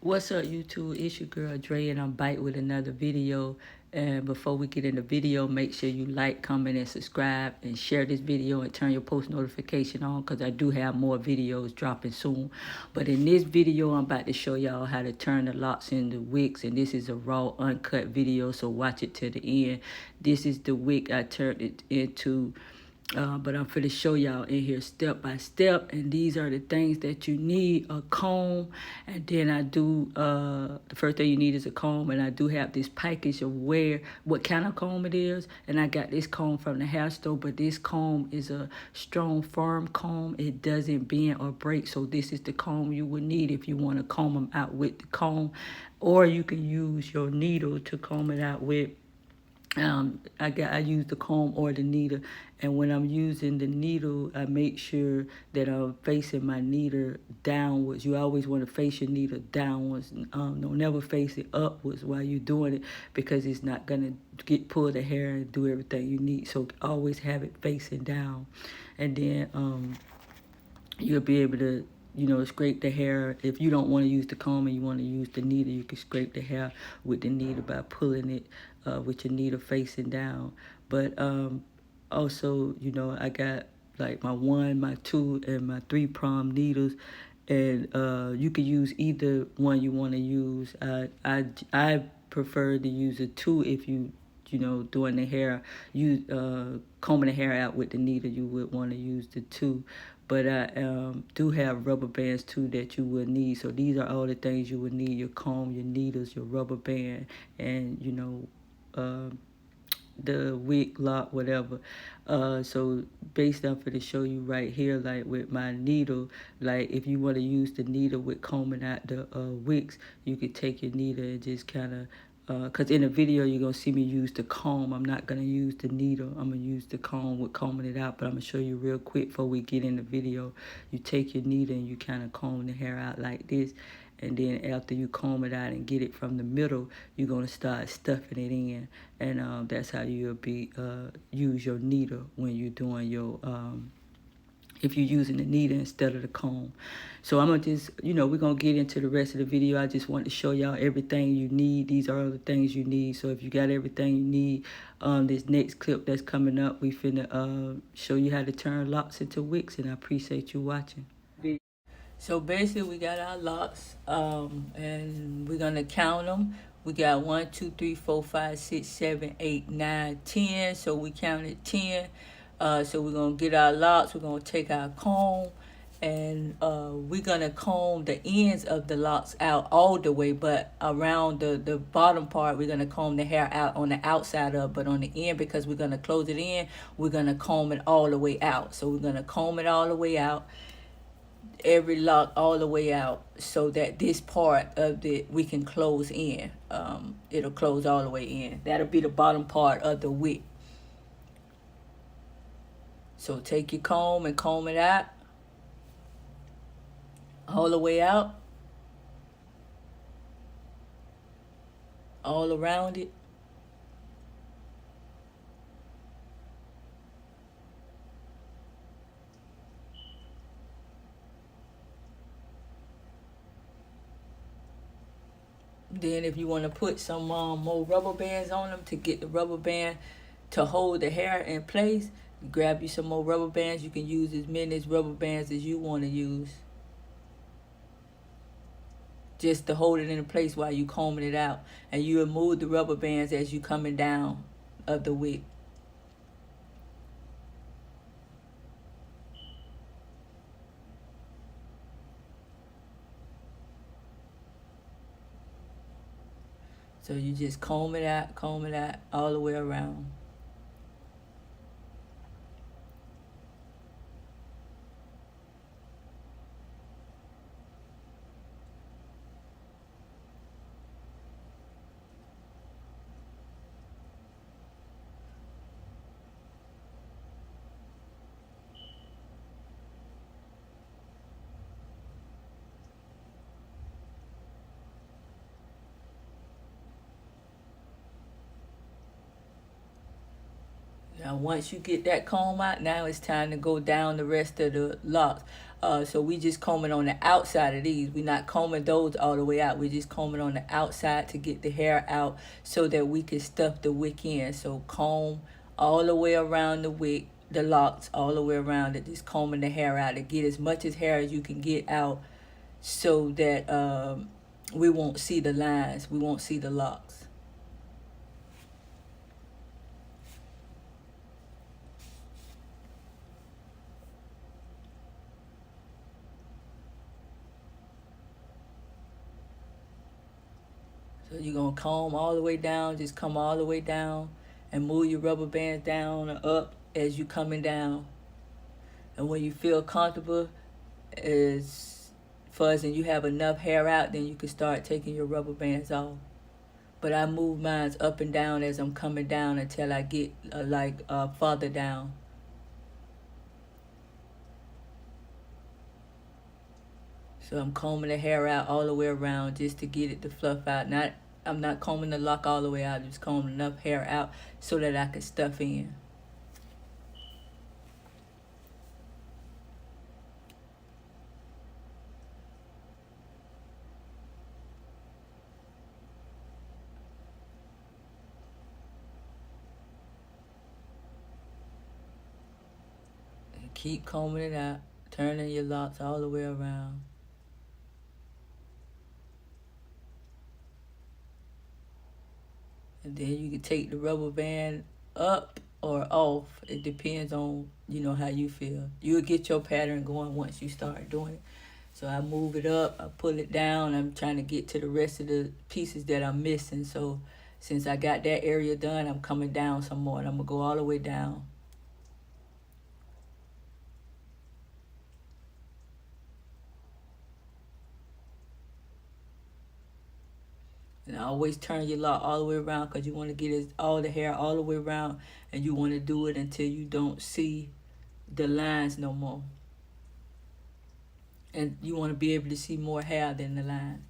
What's up, YouTube? It's your girl Dre, and I'm back with another video. And before we get in the video, make sure you like, comment, and subscribe, and share this video and turn your post notification on, because I do have more videos dropping soon. But in this video, I'm about to show y'all how to turn the locks into wicks, and this is a raw, uncut video, so watch it to the end. This is the wick I turned it into. But I'm going to show y'all in here step by step, and these are the things that you need: a comb, and then I do the first thing you need is a comb, and I do have this package of what kind of comb it is, and I got this comb from the hair store, but this comb is a strong, firm comb. It doesn't bend or break, so this is the comb you would need if you want to comb them out with the comb, or you can use your needle to comb it out with. I use the comb or the needle, and when I'm using the needle, I make sure that I'm facing my needle downwards. You always want to face your needle downwards. Don't never face it upwards while you're doing it, because it's not gonna pull the hair and do everything you need. So always have it facing down, and then you'll be able to, scrape the hair. If you don't want to use the comb and you want to use the needle, you can scrape the hair with the needle by pulling it with your needle facing down. But also, I got like my 1, my 2, and my 3-prong needles, and you can use either one you want to use. I prefer to use a 2 if doing the hair, combing the hair out with the needle, you would want to use the 2. But I do have rubber bands too that you will need. So these are all the things you would need: your comb, your needles, your rubber band, and the wig lock, whatever. So based off of the show you right here, like with my needle, like if you want to use the needle with combing out the wigs, you could take your needle and just kind of, because in the video you're going to see me use the comb. I'm not going to use the needle. I'm going to use the comb with combing it out, but I'm going to show you real quick before we get in the video. You take your needle and you kind of comb the hair out like this, and then after you comb it out and get it from the middle, you're going to start stuffing it in, and that's how you'll use your needle when you're doing your if you're using the needle instead of the comb. So I'm going to just, we're going to get into the rest of the video. I just want to show y'all everything you need. These are all the things you need. So if you got everything you need, this next clip that's coming up, we finna show you how to turn locks into wicks, and I appreciate you watching. So basically, we got our locks, and we're gonna count them. We got 1, 2, 3, 4, 5, 6, 7, 8, 9, 10. So we counted 10. So we're gonna get our locks. We're gonna take our comb, and we're gonna comb the ends of the locks out all the way, but around the bottom part, we're gonna comb the hair out on the outside of, but on the end, because we're gonna close it in, we're gonna comb it all the way out. So we're gonna comb it all the way out, every lock all the way out, so that this part of it we can close in. It'll close all the way in. That'll be the bottom part of the wig. So take your comb and comb it out all the way out, all around it. Then if you want to put some more rubber bands on them to get the rubber band to hold the hair in place, grab you some more rubber bands. You can use as many rubber bands as you want to use, just to hold it in place while you combing it out. And you remove the rubber bands as you coming down of the wig. So you just comb it out all the way around. Now, once you get that comb out, now it's time to go down the rest of the locks. So we just combing on the outside of these. We're not combing those all the way out. We're just combing on the outside to get the hair out so that we can stuff the wick in. So comb all the way around the wick, the locks all the way around it. Just combing the hair out to get as much as hair as you can get out so that we won't see the lines. We won't see the locks. So you're going to comb all the way down, just come all the way down and move your rubber bands down or up as you're coming down. And when you feel comfortable as far as you have enough hair out, then you can start taking your rubber bands off. But I move mine up and down as I'm coming down until I get farther down. So I'm combing the hair out all the way around just to get it to fluff out. I'm not combing the lock all the way out, just combing enough hair out so that I can stuff in. And keep combing it out, turning your locks all the way around. And then you can take the rubber band up or off. It depends on, how you feel. You'll get your pattern going once you start doing it. So I move it up, I pull it down. I'm trying to get to the rest of the pieces that I'm missing. So since I got that area done, I'm coming down some more. And I'm going to go all the way down. And always turn your lock all the way around because you want to get all the hair all the way around. And you want to do it until you don't see the lines no more. And you want to be able to see more hair than the line.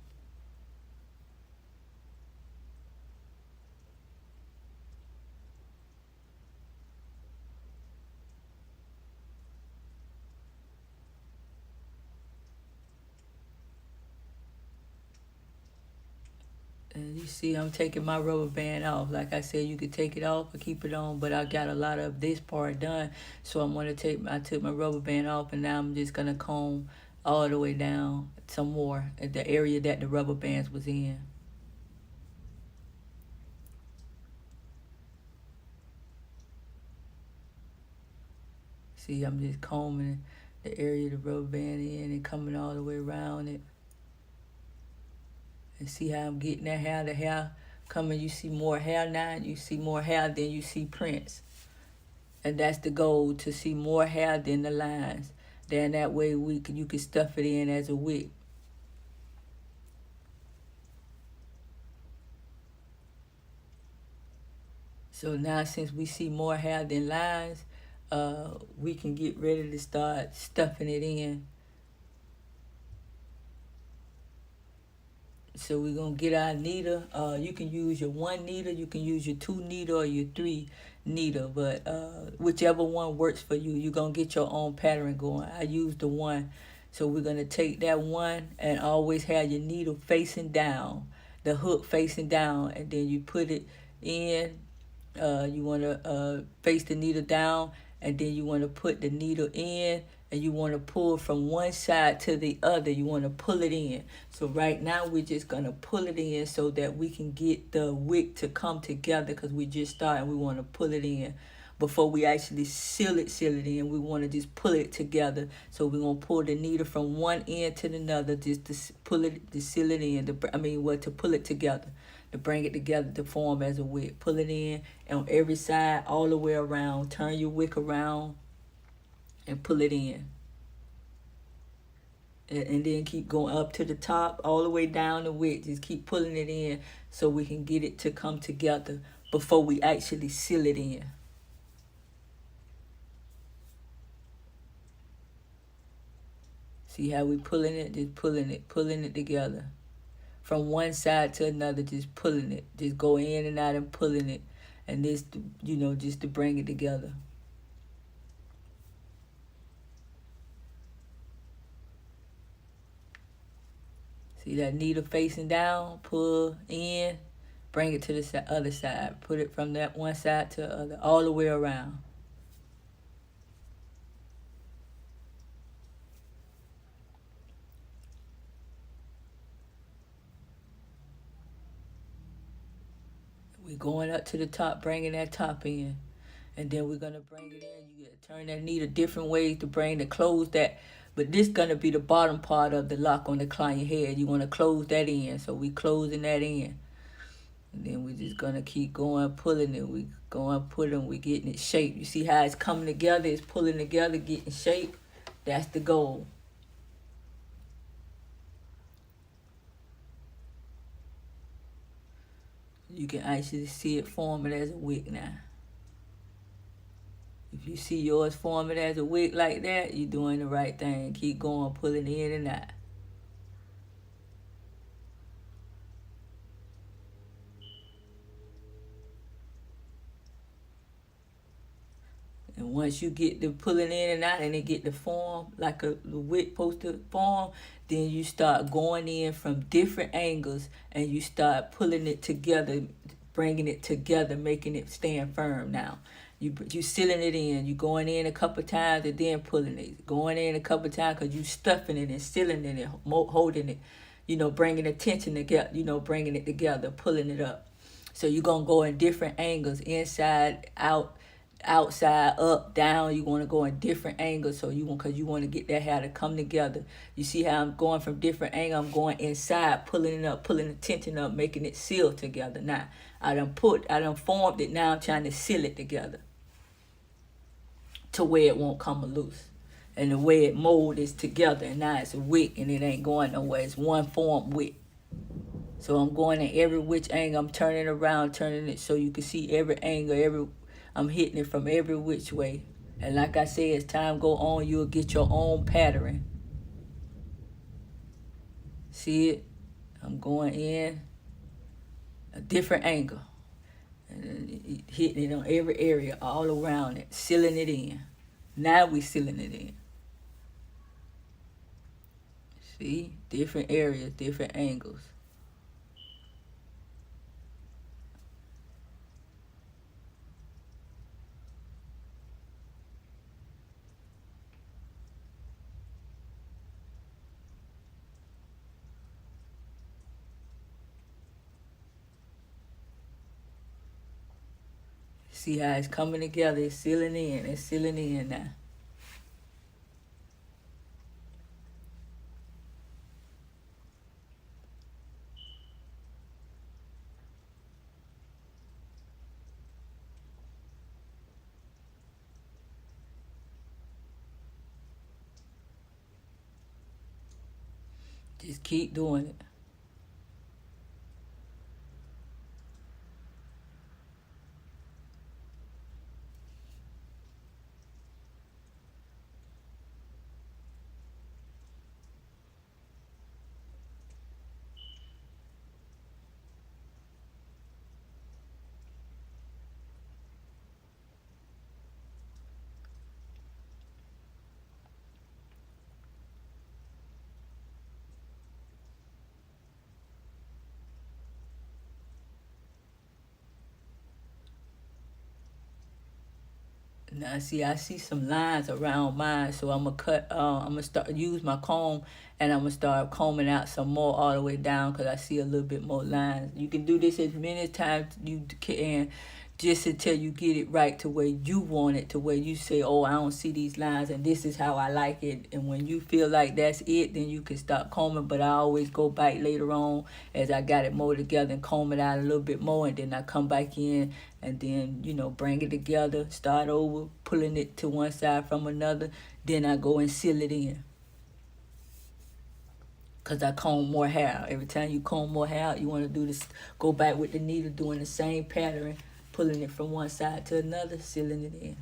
And you see I'm taking my rubber band off. Like I said, you could take it off or keep it on, but I got a lot of this part done. So I took my rubber band off, and now I'm just going to comb all the way down some more at the area that the rubber bands was in. See, I'm just combing the area of the rubber band in and coming all the way around it. And see how I'm getting that hair, the hair coming. You see more hair now, you see more hair than you see prints. And that's the goal, to see more hair than the lines. Then that way you can stuff it in as a wig. So now since we see more hair than lines, we can get ready to start stuffing it in. So we're going to get our needle. You can use your 1 needle, you can use your 2 needle, or your 3 needle, but whichever one works for you. You're going to get your own pattern going. I use the 1. So we're going to take that 1 and always have your needle facing down, the hook facing down, and then you put it in. You want to face the needle down, and then you want to put the needle in, and you want to pull from one side to the other. You want to pull it in. So right now we're just going to pull it in so that we can get the wick to come together, because we just started. We want to pull it in before we actually seal it in. We want to just pull it together. So we're going to pull the needle from one end to another just to pull it, to seal it in. To pull it together, to bring it together to form as a wick. Pull it in on every side all the way around. Turn your wick around and pull it in. And then keep going up to the top, all the way down the wick. Just keep pulling it in so we can get it to come together before we actually seal it in. See how we pulling it? Just pulling it together. From one side to another, just pulling it. Just go in and out and pulling it. And this, just to bring it together. See that needle facing down, pull in, bring it to the other side. Put it from that one side to the other, all the way around. We're going up to the top, bringing that top in. And then we're going to bring it in. You got to turn that needle different ways to bring to close that. But this going to be the bottom part of the lock on the client head. You want to close that in. So we closing that in. And then we're just going to keep going, pulling it. We going, pulling, we getting it shaped. You see how it's coming together? It's pulling together, getting shape. That's the goal. You can actually see it forming as a wick now. If you see yours forming as a wick like that, you're doing the right thing. Keep going, pulling in and out. And once you get the pulling in and out and it get the form like the wick supposed to form, then you start going in from different angles and you start pulling it together, bringing it together, making it stand firm now. You sealing it in. You going in a couple times and then pulling it. Going in a couple times because you stuffing it and sealing it and holding it. Bringing the tension together. Bringing it together, pulling it up. So you're going to go in different angles, inside, out, outside, up, down. You want to go in different angles because you want to get that hair to come together. You see how I'm going from different angles? I'm going inside, pulling it up, pulling the tension up, making it seal together. Now I done formed it. Now I'm trying to seal it together to where it won't come loose. And the way it mold is together, and now it's a wick and it ain't going nowhere. It's one form wick. So I'm going in every which angle. I'm turning around, turning it so you can see every angle, I'm hitting it from every which way. And like I said, as time go on, you'll get your own pattern. See it? I'm going in a different angle. And hitting it on every area, all around it, sealing it in. Now we sealing it in. See? Different areas, different angles. See how it's coming together, it's sealing in now. Just keep doing it. Now see, I see some lines around mine, so I'm gonna start use my comb, and I'm gonna start combing out some more all the way down because I see a little bit more lines. You can do this as many times you can, just until you get it right to where you want it, to where you say, oh, I don't see these lines and this is how I like it. And when you feel like that's it, then you can stop combing. But I always go back later on as I got it more together and comb it out a little bit more, and then I come back in and then, bring it together, start over, pulling it to one side from another. Then I go and seal it in. Because I comb more hair. Every time you comb more hair, you want to do this, go back with the needle, doing the same pattern, pulling it from one side to another, sealing it in.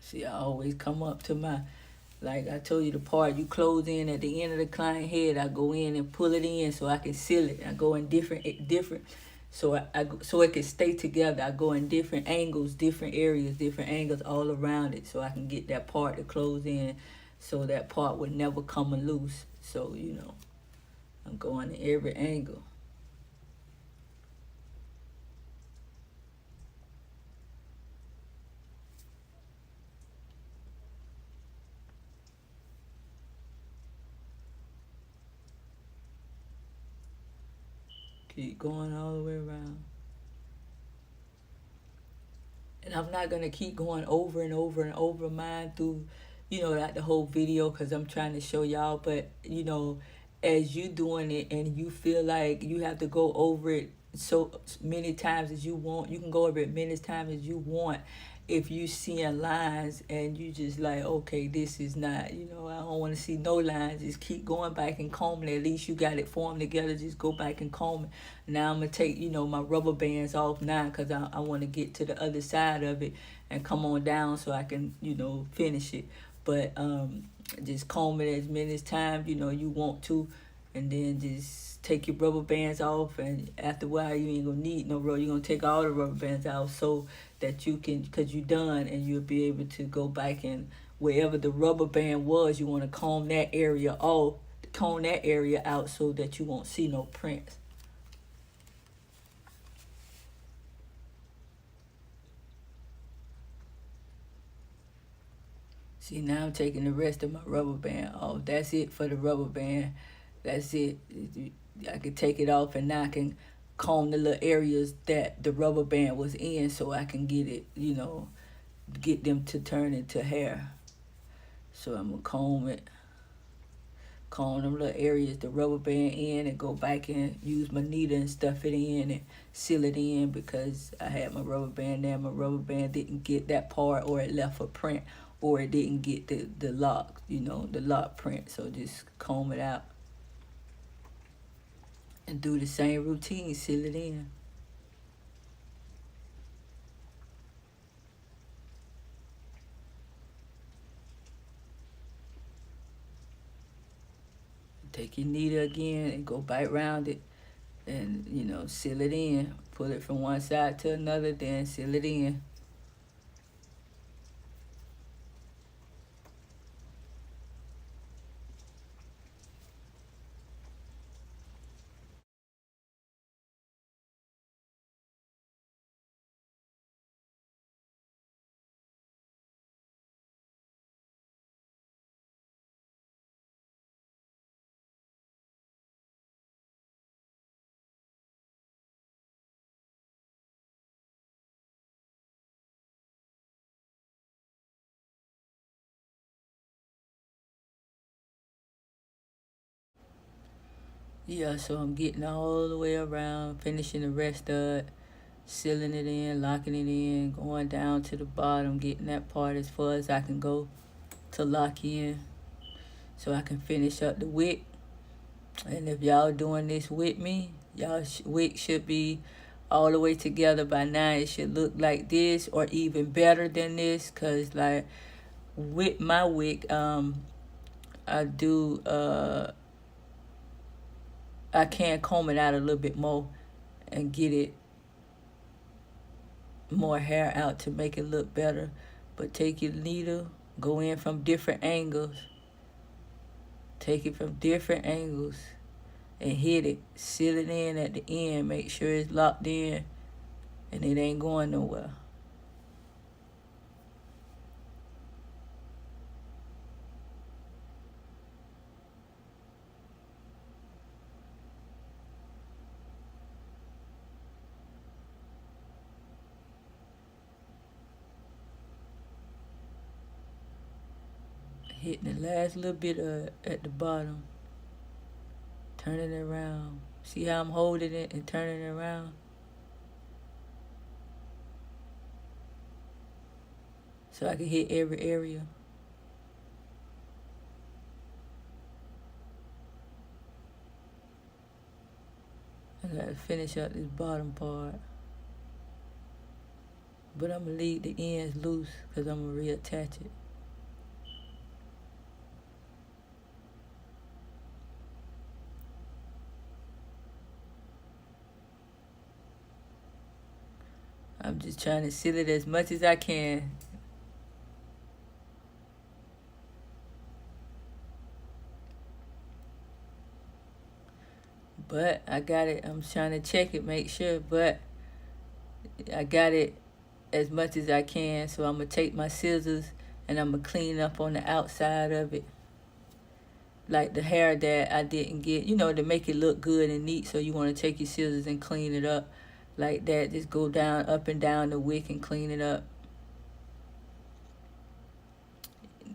See, I always come up to my, like I told you, the part you close in at the end of the client head, I go in and pull it in so I can seal it. I go in different So so it can stay together. I go in different angles, different areas, different angles all around it, so I can get that part to close in, so that part would never come loose. So I'm going in every angle. Keep going all the way around. And I'm not going to keep going over and over and over mine through, like the whole video, because I'm trying to show y'all. But, as you doing it and you feel like you have to go over it so many times as you want, you can go over it many times as you want. If you seeing lines and you just like, okay, this is not, I don't want to see no lines. Just keep going back and combing. At least you got it formed together. Just go back and comb it. Now I'm going to take, my rubber bands off now, because I want to get to the other side of it and come on down so I can, finish it. But just comb it as many times, you want to. And then just take your rubber bands off, and after a while you ain't gonna need no rubber. You're gonna take all the rubber bands out so that you can, because you're done, and you'll be able to go back and wherever the rubber band was, you want to comb that area off, comb that area out so that you won't see no prints. See, now I'm taking the rest of my rubber band off. That's it for the rubber band. That's it. I can take it off, and now I can comb the little areas that the rubber band was in so I can get it, get them to turn into hair. So I'm going to comb them little areas, the rubber band in, and go back and use my needle and stuff it in and seal it in, because I had my rubber band there. My rubber band didn't get that part, or it left a print, or it didn't get the lock, the lock print. So just comb it out and do the same routine, seal it in. Take your needle again and go back around it and, seal it in. Pull it from one side to another, then seal it in. Yeah, so I'm getting all the way around, finishing the rest of it, sealing it in, locking it in, going down to the bottom, getting that part as far as I can go to lock in so I can finish up the wick. And if y'all doing this with me, y'all wick should be all the way together by now. It should look like this or even better than this, because like with my wick, I do I can comb it out a little bit more and get it more hair out to make it look better. But take your needle, go in from different angles, take it from different angles and hit it, seal it in at the end, make sure it's locked in and it ain't going nowhere. Hitting the last little bit at the bottom, turning it around. See how I'm holding it and turning it around? So I can hit every area. I gotta finish up this bottom part. But I'm gonna leave the ends loose because I'm gonna reattach it. I'm just trying to seal it as much as I can. But I got it. I'm trying to check it, make sure. But I got it as much as I can. So I'm going to take my scissors and I'm going to clean up on the outside of it. Like the hair that I didn't get, to make it look good and neat. So you want to take your scissors and clean it up like that. Just go down, up and down the wick and clean it up.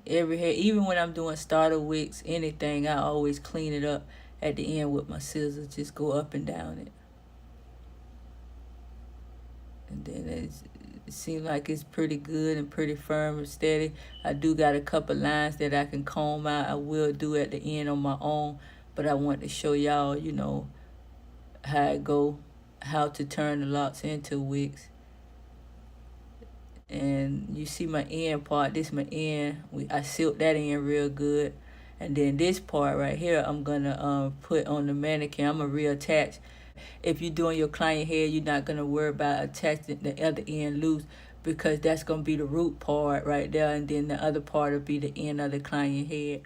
Every hair, even when I'm doing starter wicks, anything, I always clean it up at the end with my scissors. Just go up and down it. And then it seems like it's pretty good and pretty firm and steady. I do got a couple lines that I can comb out. I will do at the end on my own, but I want to show y'all, how it go, how to turn the locks into wigs. And you see my end part, this is my end. I sealed that in real good. And then this part right here, I'm gonna put on the mannequin. I'm gonna reattach. If you're doing your client hair, you're not gonna worry about attaching the other end loose, because that's gonna be the root part right there, and then the other part will be the end of the client head.